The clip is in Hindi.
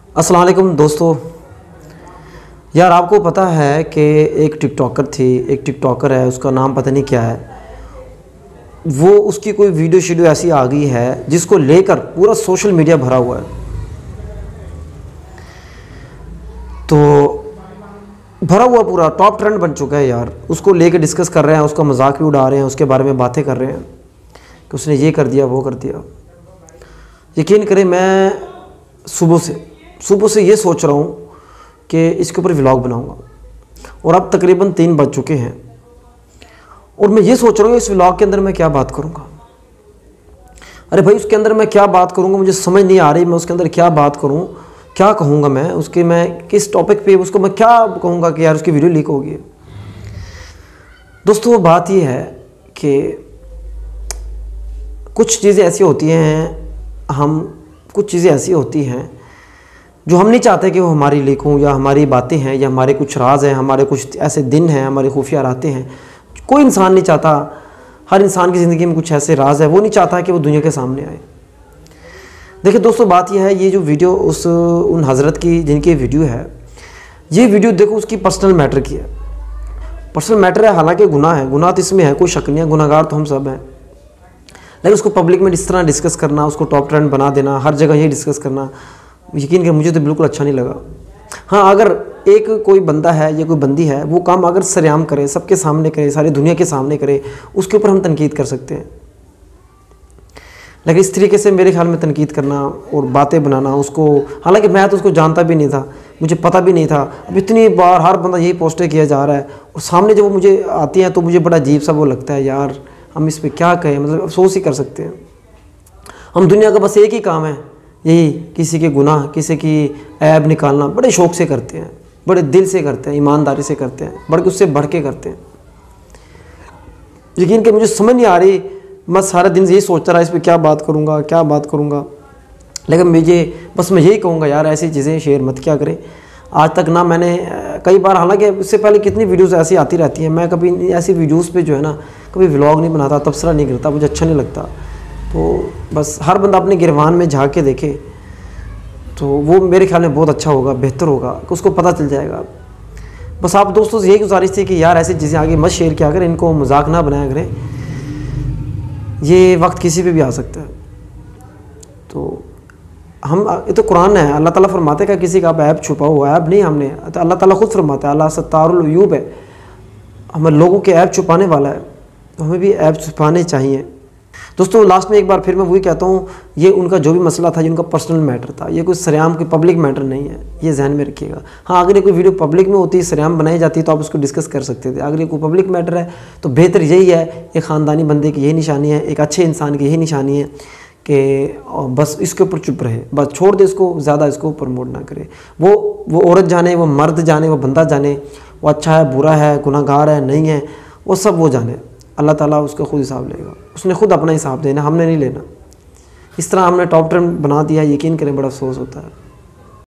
अस्सलाम वालेकुम दोस्तों। यार आपको पता है कि एक टिकटॉकर है, उसका नाम पता नहीं क्या है। वो उसकी कोई वीडियो ऐसी आ गई है जिसको लेकर पूरा सोशल मीडिया भरा हुआ है। तो भरा हुआ पूरा टॉप ट्रेंड बन चुका है यार। उसको लेकर डिस्कस कर रहे हैं, उसका मजाक भी उड़ा रहे हैं, उसके बारे में बातें कर रहे हैं कि उसने ये कर दिया वो कर दिया। यकीन करें, मैं सुबह से ये सोच रहा हूँ कि इसके ऊपर व्लॉग बनाऊंगा और अब तकरीबन 3 बज चुके हैं और मैं ये सोच रहा हूँ इस व्लॉग के अंदर मैं क्या बात करूँगा। अरे भाई, उसके अंदर मैं क्या बात करूँगा मुझे समझ नहीं आ रही। मैं उसके अंदर क्या बात करूँ, क्या कहूँगा मैं उसके, मैं किस टॉपिक पे उसको मैं क्या कहूँगा कि यार उसकी वीडियो लीक होगी। दोस्तों, वो बात ये है कि कुछ चीज़ें ऐसी होती हैं जो हम नहीं चाहते कि वो हमारी लीक हों, या हमारी बातें हैं, या हमारे कुछ राज हैं, हमारे कुछ ऐसे दिन हैं, हमारे खुफिया रातें हैं। कोई इंसान नहीं चाहता, हर इंसान की ज़िंदगी में कुछ ऐसे राज है वो नहीं चाहता कि वो दुनिया के सामने आए। देखिए दोस्तों, बात यह है, ये जो वीडियो उन हज़रत की जिनकी वीडियो है, ये वीडियो देखो उसकी पर्सनल मैटर की है। पर्सनल मैटर है, हालांकि गुनाह तो इसमें है, कोई शक नहीं है, गुनाहगार तो हम सब हैं। लेकिन उसको पब्लिक में इस तरह डिस्कस करना, उसको टॉप ट्रेंड बना देना, हर जगह ये डिस्कस करना, यकीन कर मुझे तो बिल्कुल अच्छा नहीं लगा। हाँ, अगर एक कोई बंदा है या कोई बंदी है, वो काम अगर सरेआम करे, सबके सामने करे, सारी दुनिया के सामने करे, उसके ऊपर हम तनकीद कर सकते हैं। लेकिन इस तरीके से मेरे ख्याल में तनकीद करना और बातें बनाना उसको, हालांकि मैं तो उसको जानता भी नहीं था, मुझे पता भी नहीं था। अब इतनी बार हर बंदा यही पोस्टें किया जा रहा है और सामने जब वो मुझे आती हैं तो मुझे बड़ा अजीब सा वो लगता है, यार हम इस पर क्या कहें। मतलब अफसोस ही कर सकते हैं। हम दुनिया का बस एक ही काम है, यही किसी के गुनाह, किसी की ऐब निकालना बड़े शौक़ से करते हैं, बड़े दिल से करते हैं, ईमानदारी से करते हैं, बल्कि उससे बढ़ के करते हैं। यकीन कि मुझे समझ नहीं आ रही, मैं सारा दिन यही सोचता रहा इस पर क्या बात करूँगा। लेकिन मैं यही कहूँगा, यार ऐसी चीज़ें शेयर मत क्या करें। आज तक ना मैंने कई बार, हालांकि इससे पहले कितनी वीडियोस ऐसी आती रहती हैं, मैं कभी ऐसी वीडियोस पे जो है ना कभी व्लॉग नहीं बनाता, तबसरा नहीं करता, मुझे अच्छा नहीं लगता। तो बस हर बंदा अपने गिरवान में झाँक के देखे तो वो मेरे ख्याल में बहुत अच्छा होगा, बेहतर होगा, कि उसको पता चल जाएगा। बस आप दोस्तों से यही गुजारिश थी कि यार ऐसी चीज़ें आगे मत शेयर किया करें, इनको मजाक ना बनाया करें। ये वक्त किसी पे भी आ सकता है। तो ये तो कुरान है, अल्लाह ताला फरमाते हैं कि किसी का आप ऐब छुपाओ, ऐब नहीं हमने, तो अल्लाह ताला खुद फरमाता है, अल्लाह सत्तारुल अयूब है, हमें लोगों के ऐब छुपाने वाला है, तो हमें भी ऐब छुपाने चाहिए। दोस्तों, लास्ट में एक बार फिर मैं वही कहता हूँ, ये उनका जो भी मसला था, ये उनका पर्सनल मैटर था, ये कोई सरेआम कोई पब्लिक मैटर नहीं है, ये जहन में रखिएगा। हाँ, अगर ये कोई वीडियो पब्लिक में होती, सरेआम बनाई जाती तो आप उसको डिस्कस कर सकते थे। अगर ये कोई पब्लिक मैटर है तो बेहतर यही है, एक ख़ानदानी बंदे की यही निशानी है, एक अच्छे इंसान की यही निशानी है कि बस इसके ऊपर चुप रहे, बस छोड़ दे इसको, ज़्यादा इसको प्रमोट ना करे। वो औरत जाने, वो मर्द जाने, वो बंदा जाने, वो अच्छा है, बुरा है, गुनाहगार है, नहीं है, वो सब वो जाने। अल्लाह ताला उसका खुद हिसाब लेगा, उसने खुद अपना हिसाब देना, हमने नहीं लेना। इस तरह हमने टॉप ट्रेंड बना दिया, यकीन करें बड़ा अफसोस होता है।